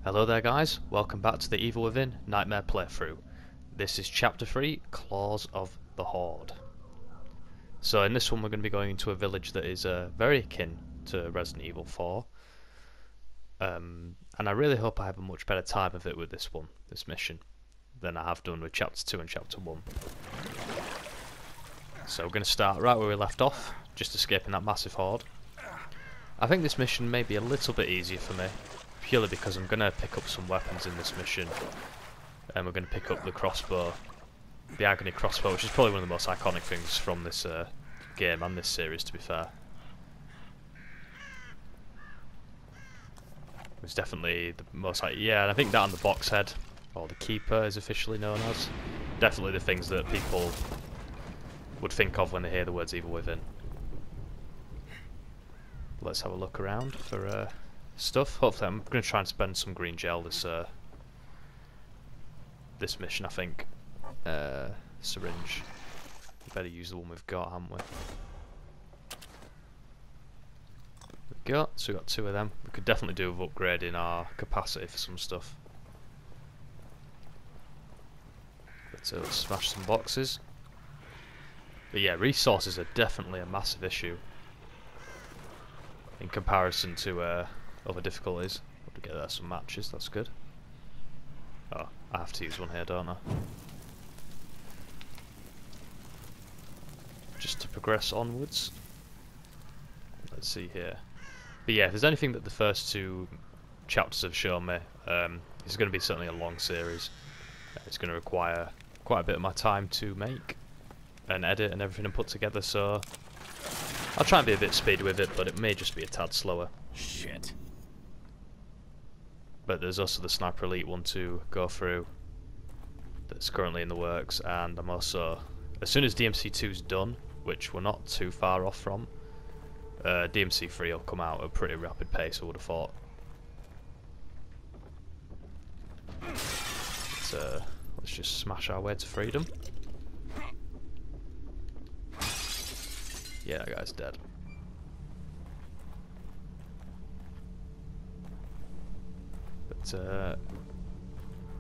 Hello there guys, welcome back to the Evil Within Nightmare playthrough. This is chapter 3, Claws of the Horde. So in this one we're going to be going into a village that is very akin to Resident Evil 4. And I really hope I have a much better time of it with this mission, than I have done with chapter 2 and chapter 1. So we're going to start right where we left off, just escaping that massive horde. I think this mission may be a little bit easier for me, purely because I'm going to pick up some weapons in this mission. And we're going to pick up the crossbow, the Agony crossbow, which is probably one of the most iconic things from this game and this series, to be fair. It's definitely the most, yeah, and I think that and the box head, or the keeper is officially known as, definitely the things that people would think of when they hear the words Evil Within. Let's have a look around for stuff. Hopefully I'm going to try and spend some green gel this this mission, I think. Syringe. We better use the one we've got, haven't we? There we go, so we've got 2 of them. We could definitely do with upgrading our capacity for some stuff. Let's smash some boxes. But yeah, resources are definitely a massive issue in comparison to other difficulties. Got to get some matches, that's good. Oh, I have to use one here, don't I? Just to progress onwards. Let's see here. But yeah, if there's anything that the first 2 chapters have shown me, it's going to be certainly a long series. It's going to require quite a bit of my time to make and edit and everything and put together, so I'll try and be a bit speedy with it, but it may just be a tad slower. Shit. But there's also the Sniper Elite one to go through that's currently in the works, and I'm also, as soon as DMC2's done, which we're not too far off from, DMC3 will come out at a pretty rapid pace, I would have thought. Let's just smash our way to freedom. Yeah, that guy's dead. But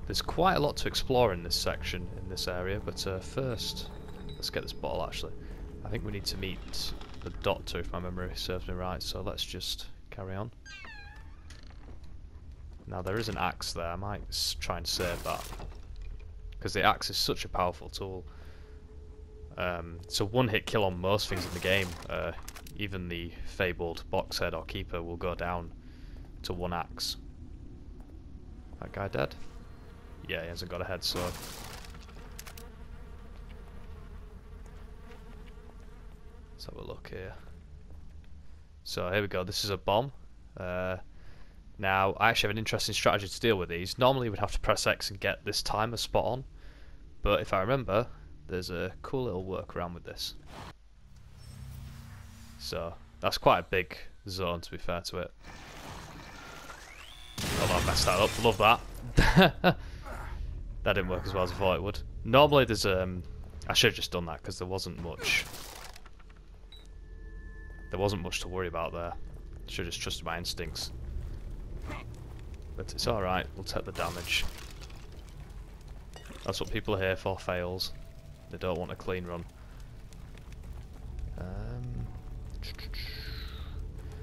there's quite a lot to explore in this section, in this area, but first, let's get this bottle actually. I think we need to meet the doctor, if my memory serves me right, so let's just carry on. Now there is an axe there, I might try and save that, because the axe is such a powerful tool. It's a one-hit kill on most things in the game. Even the fabled box head or keeper will go down to 1 axe. That guy dead? Yeah, he hasn't got a head, so let's have a look here. So here we go, this is a bomb. Now, I actually have an interesting strategy to deal with these. Normally we'd have to press X and get this timer spot on, but if I remember, there's a cool little workaround with this. So, that's quite a big zone, to be fair to it. Oh, I messed that up, love that. That didn't work as well as I thought it would. Normally there's I should have just done that because there wasn't much to worry about there. Should have just trusted my instincts. But it's alright, we'll take the damage. That's what people are here for, fails. They don't want a clean run.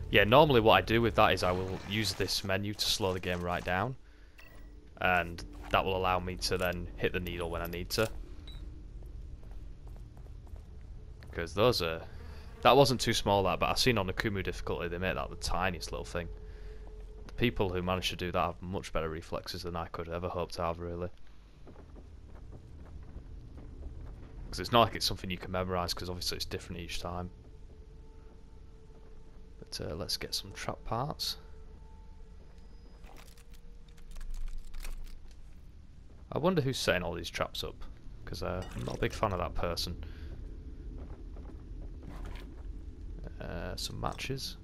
Yeah, normally what I do with that is I will use this menu to slow the game right down, and that will allow me to then hit the needle when I need to. Because those are... that wasn't too small, that, but I've seen on the Kumu difficulty they made that the tiniest little thing. The people who managed to do that have much better reflexes than I could ever hope to have, really. Because it's not like it's something you can memorise, because obviously it's different each time. But let's get some trap parts. I wonder who's setting all these traps up, because I'm not a big fan of that person. Some matches.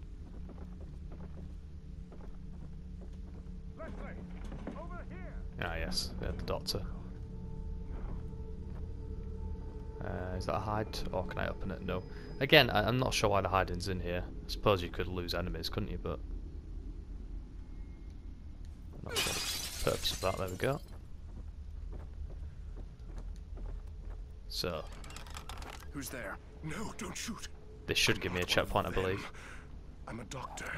Ah yes, the doctor. Is that a hide, or can I open it? No. Again, I'm not sure why the hiding's in here. I suppose you could lose enemies, couldn't you? But I'm not sure. purpose of that. There we go. So. Who's there? No, don't shoot. This should give me a checkpoint, I believe. I'm a doctor,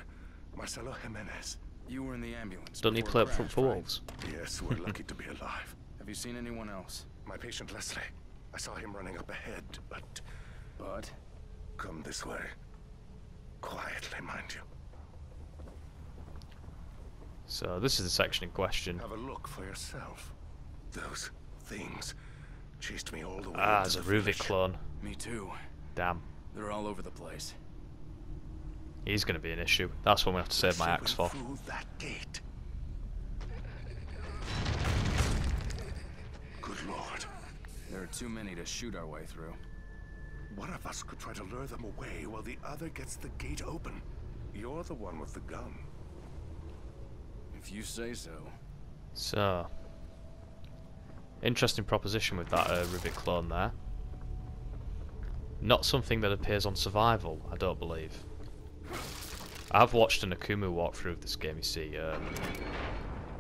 Marcelo Jimenez. You were in the ambulance. Don't need to play up front for wolves. Yes, we're lucky to be alive. Have you seen anyone else? My patient Leslie. I saw him running up ahead, but... But? Come this way. Quietly, mind you. So this is the section in question. Have a look for yourself. Those things chased me all the way Ah, into there's a the Ruvik village. clone. Me too. Damn. They're all over the place. He's going to be an issue. That's what we have to save my axe for. Through that gate. Good Lord. There are too many to shoot our way through. One of us could try to lure them away while the other gets the gate open. You're the one with the gun. If you say so. So, interesting proposition with that Ruvik clone there. Not something that appears on survival, I don't believe. I've watched an Akumu walkthrough of this game, you see,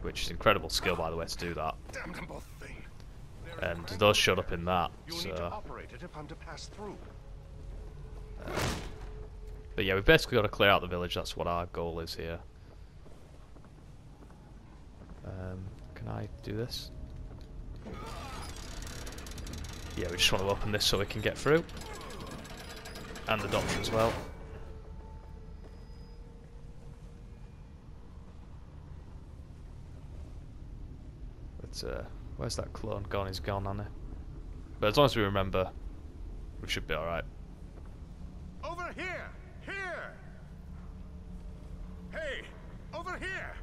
which is incredible skill, by the way, to do that. Damn them both thing. And those showed up in that. You need to operate it if I'm to pass through. But yeah, we've basically got to clear out the village. That's what our goal is here. Can I do this? Yeah, we just want to open this so we can get through. And the doctor as well. But, where's that clone gone? He's gone, hasn't he? But as long as we remember, we should be alright. Over here! Here! Hey! Over here!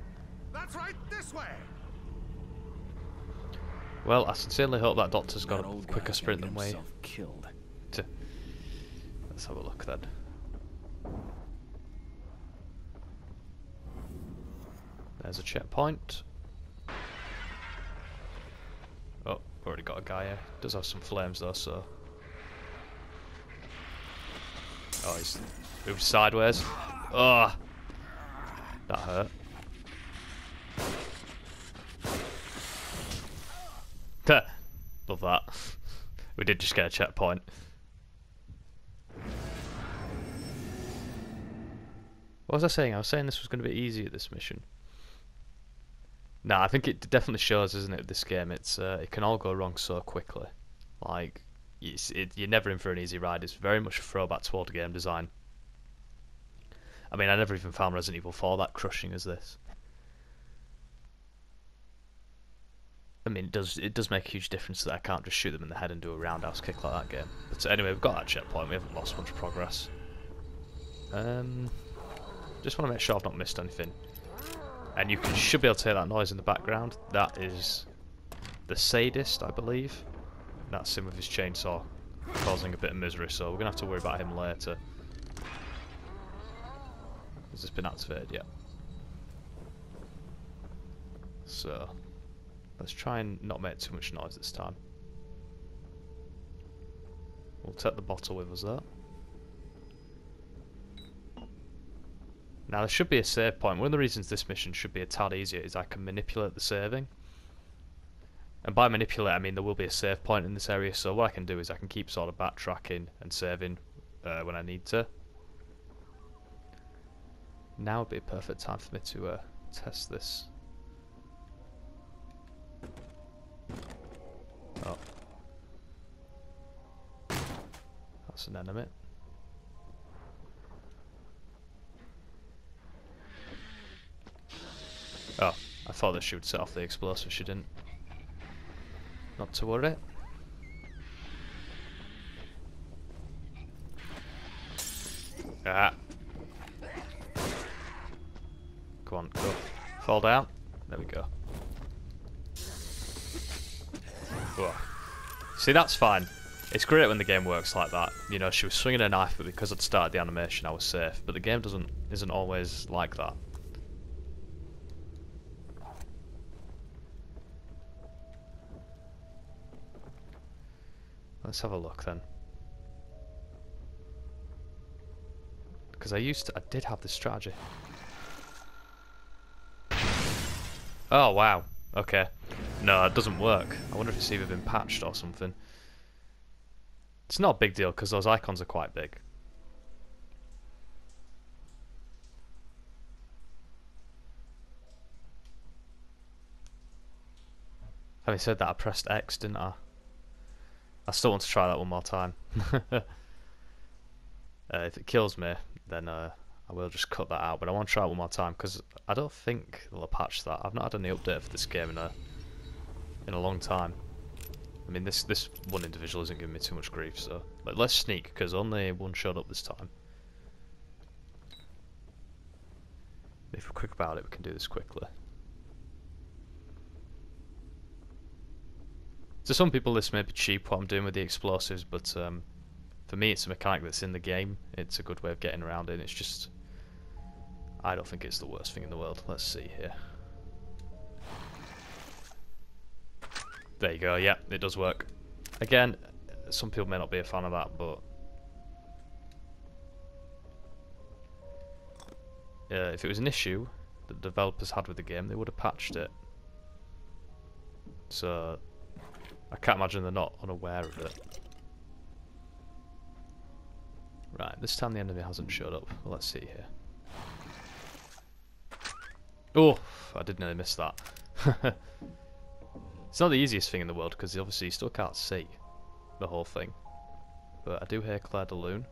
That's right, this way! Well, I sincerely hope that doctor's got That a old guy quicker sprint than getting we. himself killed. Let's have a look then. There's a checkpoint. Oh, already got a guy here. Does have some flames though, so. Oh, he's moved sideways. Oh, that hurt. Love that. We did just get a checkpoint. What was I saying? I was saying this was going to be easy at this mission. Nah, I think it definitely shows, isn't it, with this game? It's it can all go wrong so quickly. Like, you're never in for an easy ride. It's very much a throwback toward game design. I mean, I never even found Resident Evil 4 that crushing as this. I mean, it does make a huge difference that I can't just shoot them in the head and do a roundhouse kick like that game. But anyway, we've got that checkpoint. We haven't lost much progress. Just want to make sure I've not missed anything. And you should be able to hear that noise in the background. That is the sadist, I believe. That's him with his chainsaw causing a bit of misery, so we're going to have to worry about him later. Has this been activated yet? So, let's try and not make too much noise this time. We'll take the bottle with us though. Now there should be a save point. One of the reasons this mission should be a tad easier is I can manipulate the saving. And by manipulate I mean there will be a save point in this area, so what I can do is I can keep sort of backtracking and saving when I need to. Now would be a perfect time for me to test this. Oh. That's an enemy. Oh, I thought that she would set off the explosive, she didn't. Not to worry. Ah. Go on, go. Fall down. There we go. Whoa. See, that's fine. It's great when the game works like that. You know, she was swinging a knife, but because I'd started the animation, I was safe. But the game isn't always like that. Let's have a look then. Because I did have this strategy. Oh wow, Okay. No, it doesn't work. I wonder if it's either been patched or something. It's not a big deal because those icons are quite big. Having said that, I pressed X, didn't I? I still want to try that one more time. If it kills me, then I will just cut that out. But I want to try it one more time because I don't think they'll have patched that. I've not had any update for this game in a long time. I mean, this one individual isn't giving me too much grief, so let's sneak because only one showed up this time. If we're quick about it, we can do this quickly. To some people, this may be cheap what I'm doing with the explosives, but for me, it's a mechanic that's in the game. It's a good way of getting around it. It's just, I don't think it's the worst thing in the world. Let's see here. There you go. Yeah, it does work. Again, some people may not be a fan of that, but if it was an issue that developers had with the game, they would have patched it. So I can't imagine they're not unaware of it. Right, this time the enemy hasn't showed up. Well, let's see here. Oh, I did nearly miss that. It's not the easiest thing in the world because obviously you still can't see the whole thing. But I do hear Claire de Lune,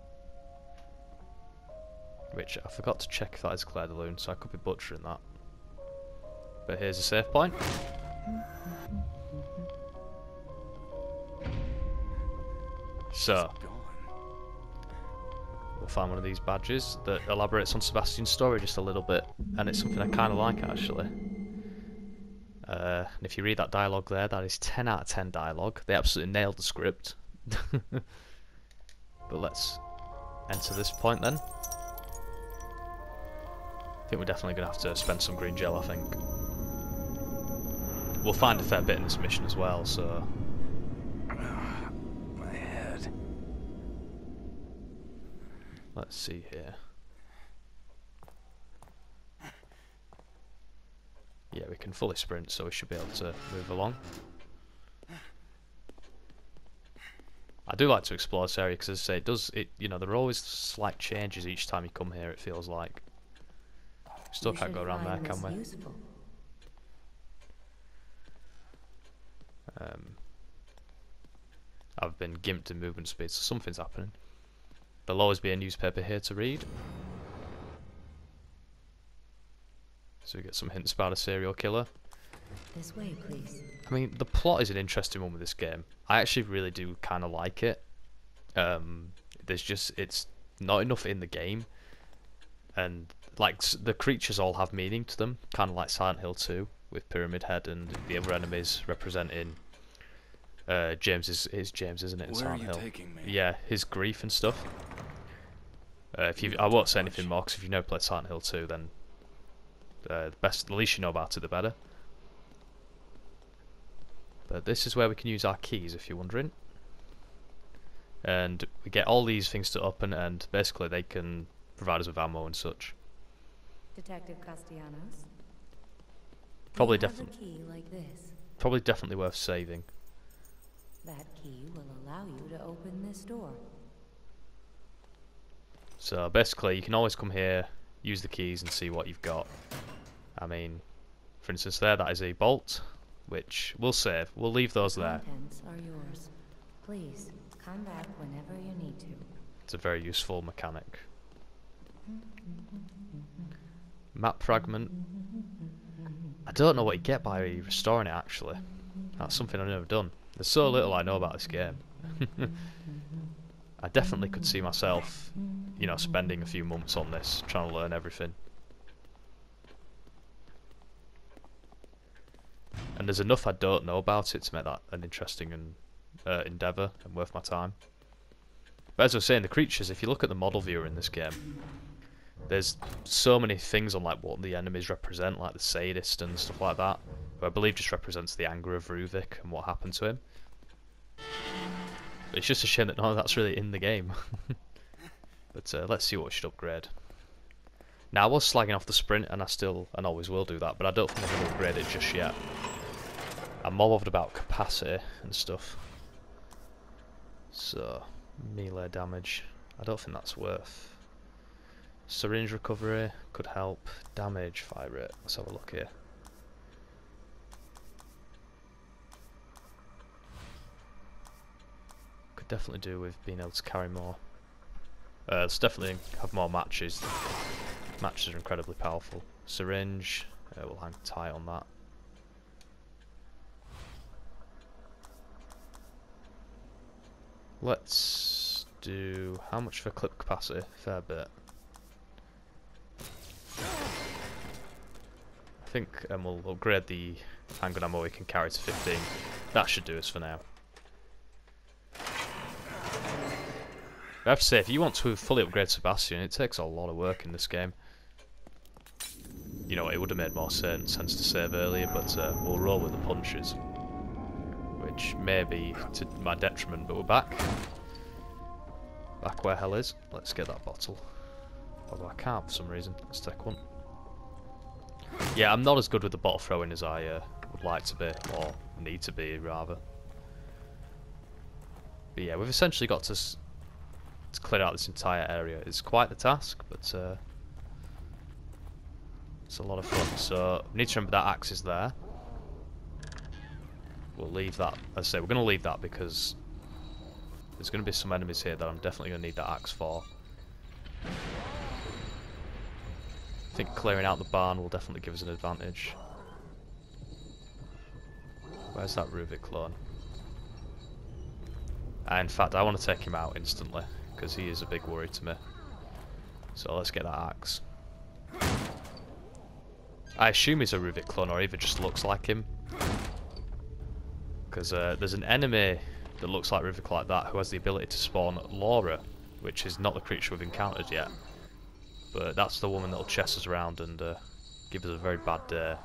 which I forgot to check if that is Claire de Lune, so I could be butchering that. But here's a save point. So we'll find one of these badges that elaborates on Sebastian's story just a little bit, and it's something I kind of like actually. And if you read that dialogue there, that is 10 out of 10 dialogue. They absolutely nailed the script. But let's enter this point then. I think we're definitely going to have to spend some green gel, I think. We'll find a fair bit in this mission as well, so... My head. Let's see here. Yeah, we can fully sprint, so we should be able to move along. I do like to explore this area because, as I say, you know, there are always slight changes each time you come here. It feels like still can't go around there, can we? I've been gimped in movement speed, so something's happening. There'll always be a newspaper here to read. So we get some hints about a serial killer. This way, please. I mean, the plot is an interesting one with this game. I actually really do kind of like it. It's not enough in the game, and like the creatures all have meaning to them, kind of like Silent Hill 2 with Pyramid Head and the other enemies representing James, James, isn't it? In Silent Hill. Taking me? Yeah, his grief and stuff. I won't say anything more because if you've never played Silent Hill 2, then the least you know about it, the better. But this is where we can use our keys, if you're wondering. And we get all these things to open, and basically they can provide us with ammo and such. Detective Castellanos. Probably We have a definitely. key like this. Probably definitely worth saving. That key will allow you to open this door. So basically you can always come here, use the keys and see what you've got. I mean, for instance there, that is a bolt, which we'll save. We'll leave those there. Contents are yours. Please, come back whenever you need to. It's a very useful mechanic. Map fragment. I don't know what you get by restoring it actually. That's something I've never done. There's so little I know about this game. I definitely could see myself, you know, spending a few months on this, trying to learn everything. And there's enough I don't know about it to make that an interesting and endeavour and worth my time. But as I was saying, the creatures, if you look at the model viewer in this game, there's so many things on like what the enemies represent, like the sadist and stuff like that, who I believe just represents the anger of Ruvik and what happened to him. But it's just a shame that none of that's really in the game. But let's see what we should upgrade. Now I was slagging off the sprint, and I always will do that, but I don't think I'm going to upgrade it just yet. I'm more bothered about capacity and stuff. So, melee damage. I don't think that's worth. Syringe recovery could help. Damage, fire rate. Let's have a look here. Could definitely do with being able to carry more. Let's definitely have more matches. Matches are incredibly powerful. Syringe, we'll hang tight on that. Let's do how much for clip capacity? Fair bit. I think we'll upgrade the handgun ammo we can carry to 15. That should do us for now. I have to say, if you want to fully upgrade Sebastian, it takes a lot of work in this game. You know, it would have made more sense to save earlier, but we'll roll with the punches. Which may be to my detriment, but we're back. Back where hell is. Let's get that bottle. Although I can't for some reason. Let's take one. Yeah, I'm not as good with the bottle throwing as I would like to be, or need to be, rather. But yeah, we've essentially got to clear out this entire area. It's quite the task, but it's a lot of fun. So, we need to remember that axe is there. We'll leave that. As I say, we're going to leave that because there's going to be some enemies here that I'm definitely going to need that axe for. I think clearing out the barn will definitely give us an advantage. Where's that Ruvik clone? In fact, I want to take him out instantly, because he is a big worry to me. So let's get that axe. I assume he's a Ruvik clone, or even just looks like him. Because there's an enemy that looks like Ruvik like that, who has the ability to spawn Laura, which is not the creature we've encountered yet. But that's the woman that'll chase us around and give us a very bad day.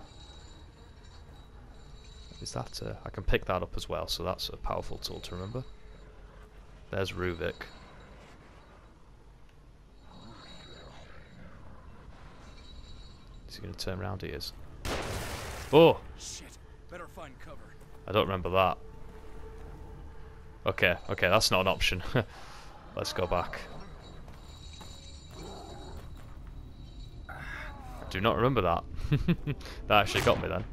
Is that... I can pick that up as well, so that's a powerful tool to remember. There's Ruvik. Is he going to turn around? He is. Oh! Shit. Better find cover. I don't remember that. Okay, okay, that's not an option. Let's go back. I do not remember that. That actually got me then.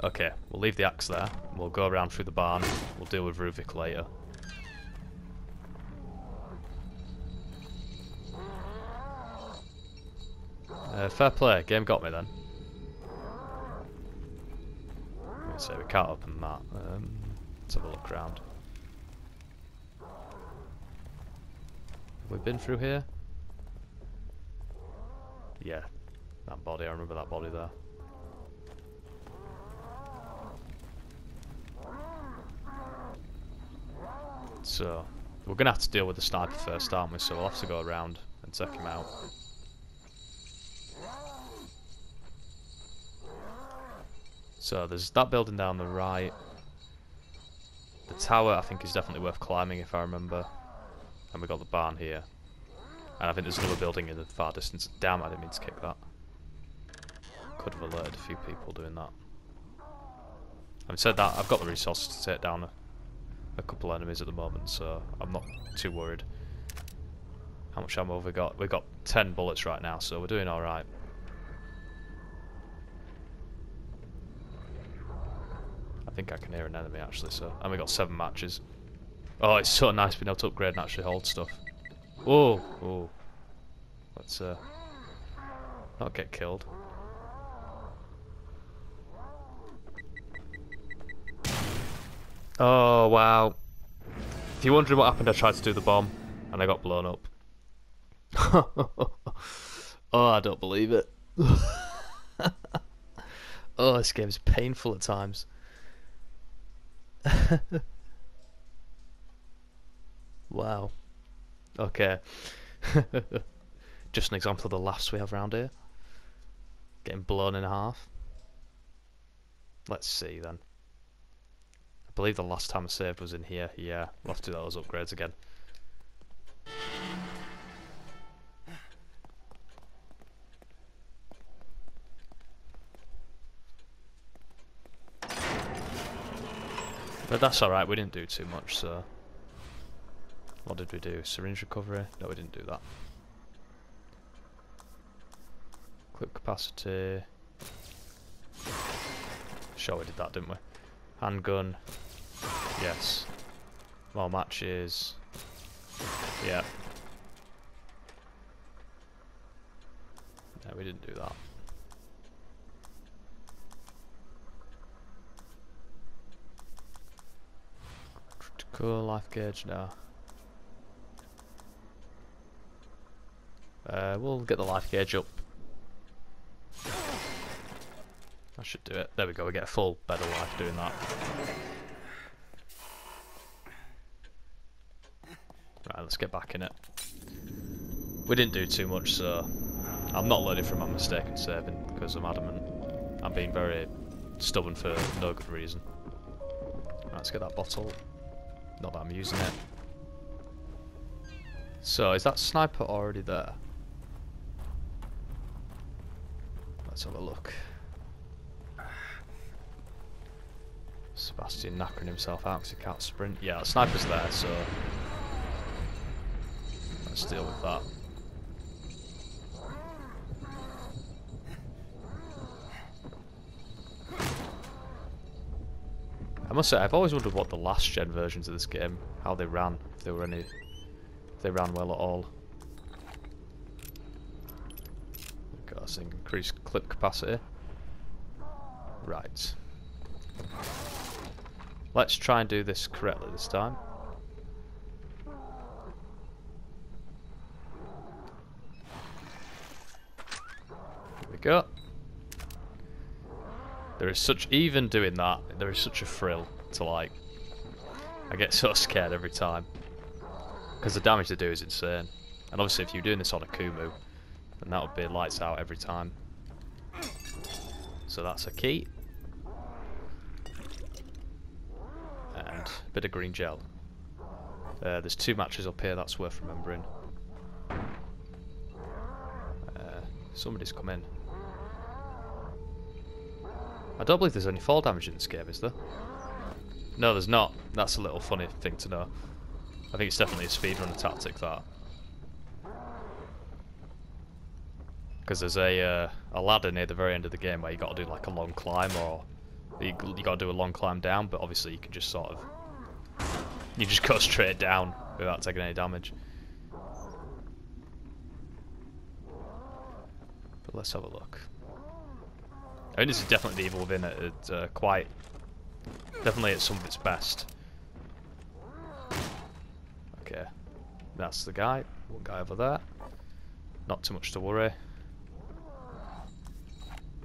Okay, we'll leave the axe there. We'll go around through the barn. We'll deal with Ruvik later. Fair play, game got me then. So we can't open that. Let's have a look around. Have we been through here? Yeah, that body, I remember that body there. So, we're going to have to deal with the sniper first, aren't we? So we'll have to go around and take him out. So there's that building down the right. The tower I think is definitely worth climbing if I remember. And we got the barn here. And I think there's another building in the far distance. Damn, I didn't mean to kick that. Could have alerted a few people doing that. Having said that, I've got the resources to take down a couple of enemies at the moment, so I'm not too worried. How much ammo have we got? We've got 10 bullets right now, so we're doing alright. I think I can hear an enemy actually, so... And we got 7 matches. Oh, it's so nice being able to upgrade and actually hold stuff. Oh, oh. Let's not get killed. Oh, wow. If you're wondering what happened, I tried to do the bomb, and I got blown up. Oh, I don't believe it. Oh, this game's painful at times. Wow. Okay. Just an example of the laughs we have around here. Getting blown in half. Let's see then. I believe the last time I saved was in here. Yeah, we'll have to do those upgrades again. But that's alright, we didn't do too much, so... What did we do? Syringe recovery? No, we didn't do that. Clip capacity... Sure we did that, didn't we? Handgun... Yes. More matches... Yeah. No, we didn't do that. Critical life gauge now. We'll get the life gauge up. That should do it. There we go, we get a full bed of life doing that. Right, let's get back in it. We didn't do too much, so I'm not learning from my mistake and saving because I'm adamant. I'm being very stubborn for no good reason. Right, let's get that bottle. Not that I'm using it. So, is that sniper already there? Let's have a look. Sebastian knackering himself out because he can't sprint. Yeah, the sniper's there, so let's deal with that. I must say, I've always wondered what the last gen versions of this game, how they ran, if there were any, if they ran well at all. Got us increased clip capacity. Right. Let's try and do this correctly this time. Here we go. There is such, even doing that, there is such a thrill to like, I get so scared every time. Because the damage they do is insane. And obviously if you're doing this on a Kumu, then that would be lights out every time. So that's a key. And a bit of green gel. There's 2 matches up here, that's worth remembering. Somebody's come in. I don't believe there's any fall damage in this game, is there? No, there's not. That's a little funny thing to know. I think it's definitely a speedrunner tactic, that. Because there's a ladder near the very end of the game where you got to do like a long climb, or you got to do a long climb down, but obviously you can just sort of... You just go straight down without taking any damage. But let's have a look. I mean, this is definitely the Evil Within at quite... Definitely at some of its best. Okay. That's the guy. One guy over there. Not too much to worry.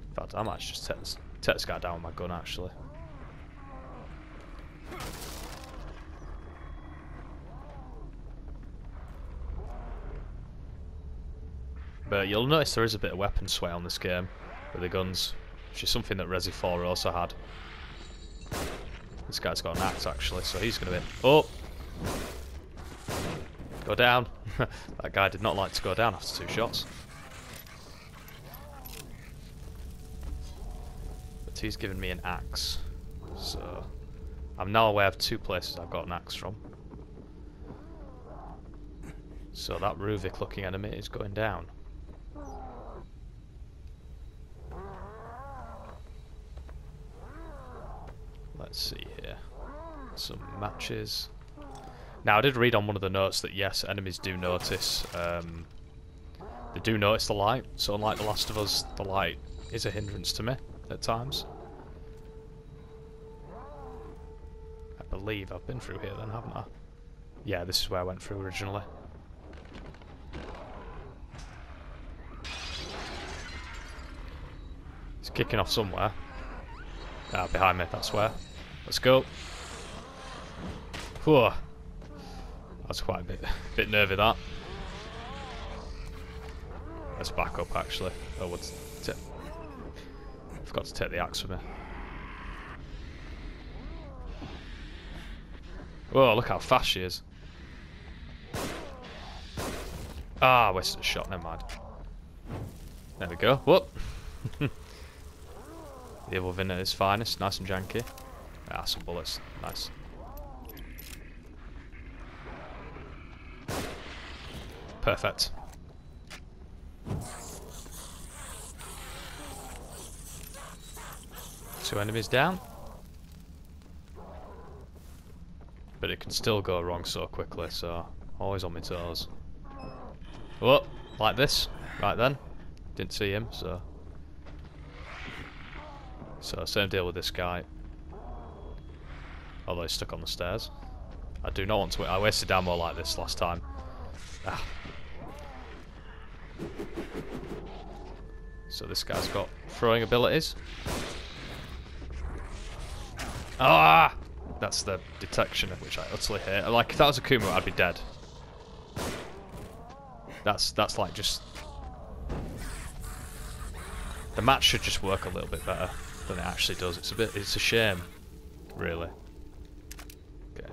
In fact, I might just take this guy down with my gun, actually. But you'll notice there is a bit of weapon sway on this game with the guns, which is something that Resi 4 also had. This guy's got an axe, actually, so he's going to be... Oh! Go down! That guy did not like to go down after 2 shots. But he's given me an axe. So... I'm now aware of 2 places I've got an axe from. So that Ruvik looking enemy is going down. Let's see here. Some matches. Now, I did read on one of the notes that yes, enemies do notice. They do notice the light. So, unlike The Last of Us, the light is a hindrance to me at times. I believe I've been through here then, haven't I? Yeah, this is where I went through originally. It's kicking off somewhere. Ah, behind me, that's where. Let's go. Whew. That's quite a bit nervy, that. Let's back up, actually. Oh, I forgot to take the axe with me. Whoa, look how fast she is. Ah, I wasted a shot, never mind. There we go. Whoop! The Evil Within at its finest, nice and janky. Ah, some bullets. Nice. Perfect. Two enemies down. But it can still go wrong so quickly, so always on my toes. Oh, like this. Right then. Didn't see him, so... So, same deal with this guy. Although he's stuck on the stairs. I do not want to... I wasted ammo like this last time. Ah. So this guy's got throwing abilities. Ah! That's the detection of which I utterly hate. Like, if that was a Kuma, I'd be dead. That's like just... The match should just work a little bit better than it actually does. It's a shame, really. Okay.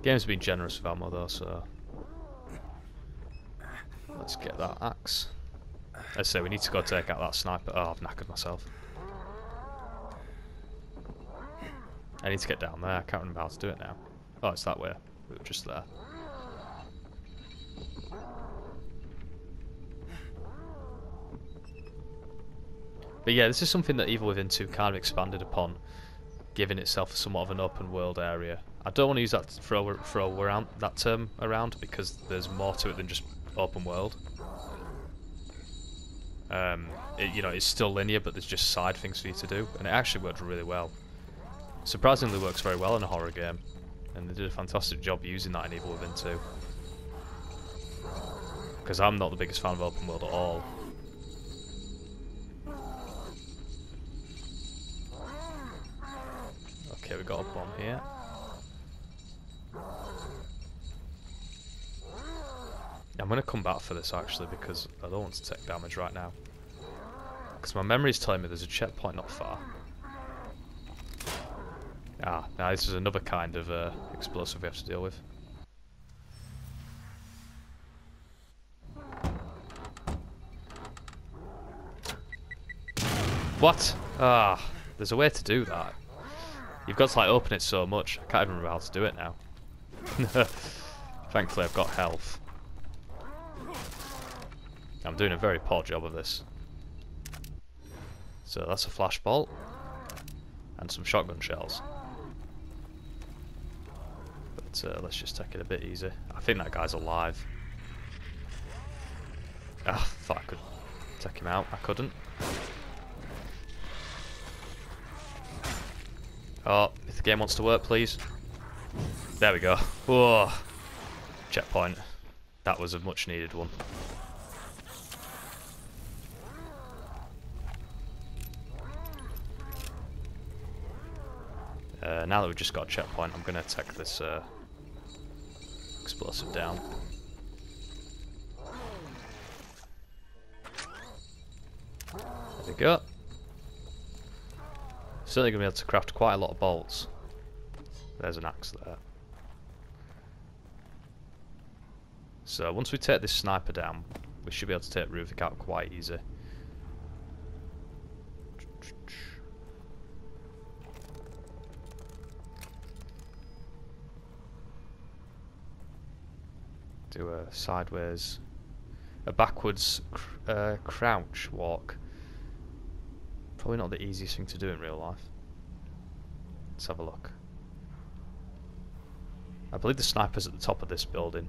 Game's been generous with ammo though, so... Let's get that axe. As I say, we need to go take out that sniper. Oh, I've knackered myself. I need to get down there. I can't remember how to do it now. Oh, it's that way. We were just there. But yeah, this is something that Evil Within 2 kind of expanded upon, giving itself somewhat of an open world area. I don't want to use that throw around that term around because there's more to it than just open world. You know, it's still linear, but there's just side things for you to do, and it actually worked really well. Surprisingly, works very well in a horror game, and they did a fantastic job using that in Evil Within 2. Because I'm not the biggest fan of open world at all. Okay, we got a bomb here. I'm going to come back for this actually because I don't want to take damage right now. Because my memory is telling me there's a checkpoint not far. Ah, now this is another kind of explosive we have to deal with. What? Ah, there's a way to do that. You've got to like open it so much, I can't even remember how to do it now. Thankfully I've got health. I'm doing a very poor job of this. So that's a flashball. And some shotgun shells. But let's just take it a bit easy. I think that guy's alive. Ah, I thought I could take him out. I couldn't. Oh, if the game wants to work, please. There we go. Whoa. Checkpoint. That was a much needed one. Now that we've just got a checkpoint, I'm going to take this explosive down. There we go. Certainly going to be able to craft quite a lot of bolts. There's an axe there. So once we take this sniper down, we should be able to take Ruvik out quite easy. Do a sideways, a backwards crouch walk. Probably not the easiest thing to do in real life. Let's have a look. I believe the sniper's at the top of this building.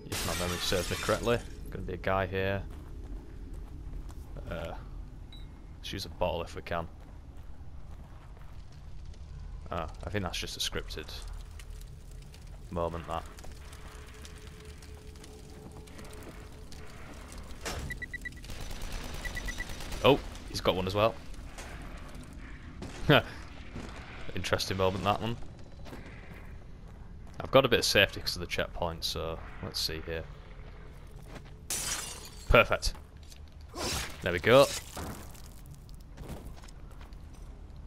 If my memory serves me correctly, going to be a guy here. Let's use a bottle if we can. Ah, I think that's just a scripted moment, that. Oh, he's got one as well. Interesting moment, that one. I've got a bit of safety because of the checkpoint, so let's see here. Perfect. There we go.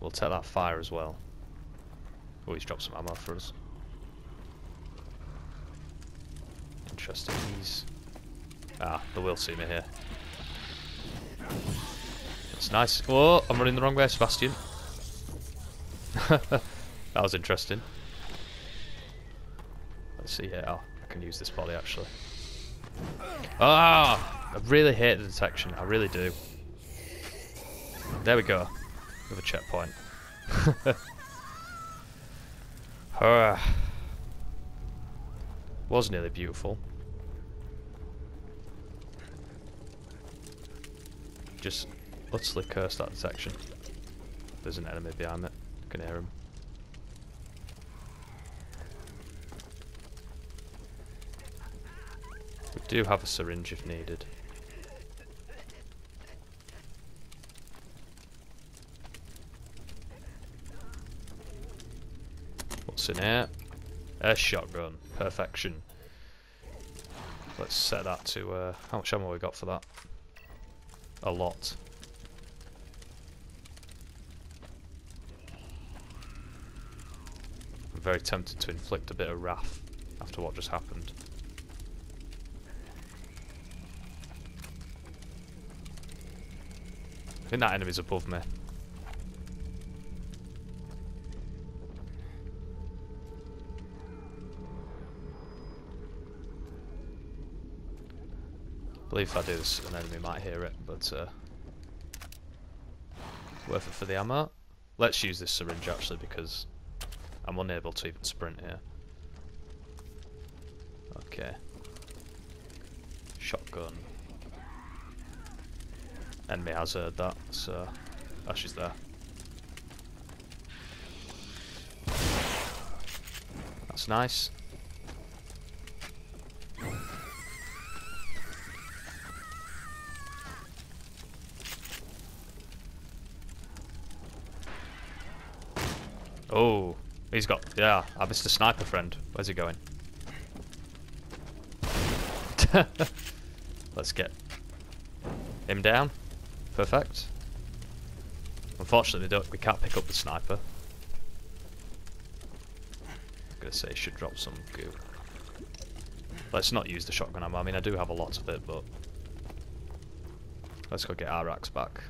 We'll take that fire as well. Oh, he's dropped some ammo for us. Interesting. He's... Ah, they will see me here. That's nice. Whoa, I'm running the wrong way, Sebastian. That was interesting. Let's see here. Oh, I can use this body actually. Ah! I really hate the detection. I really do. There we go. Another checkpoint. Was nearly beautiful. Just utterly cursed that detection. There's an enemy behind it. I can hear him. We do have a syringe if needed. What's in here? A shotgun. Perfection. Let's set that to, how much ammo we got for that? A lot. I'm very tempted to inflict a bit of wrath after what just happened. I think that enemy's above me. I believe if I do this, an enemy might hear it, but worth it for the ammo. Let's use this syringe actually because I'm unable to even sprint here. Okay. Shotgun. Enemy has heard that, so she's there. That's nice. Oh, he's got, yeah, I missed a sniper friend. Where's he going? Let's get him down. Perfect. Unfortunately, we can't pick up the sniper. I'm gonna say should drop some goo. Let's not use the shotgun ammo. I mean, I do have a lot of it, but let's go get our axe back.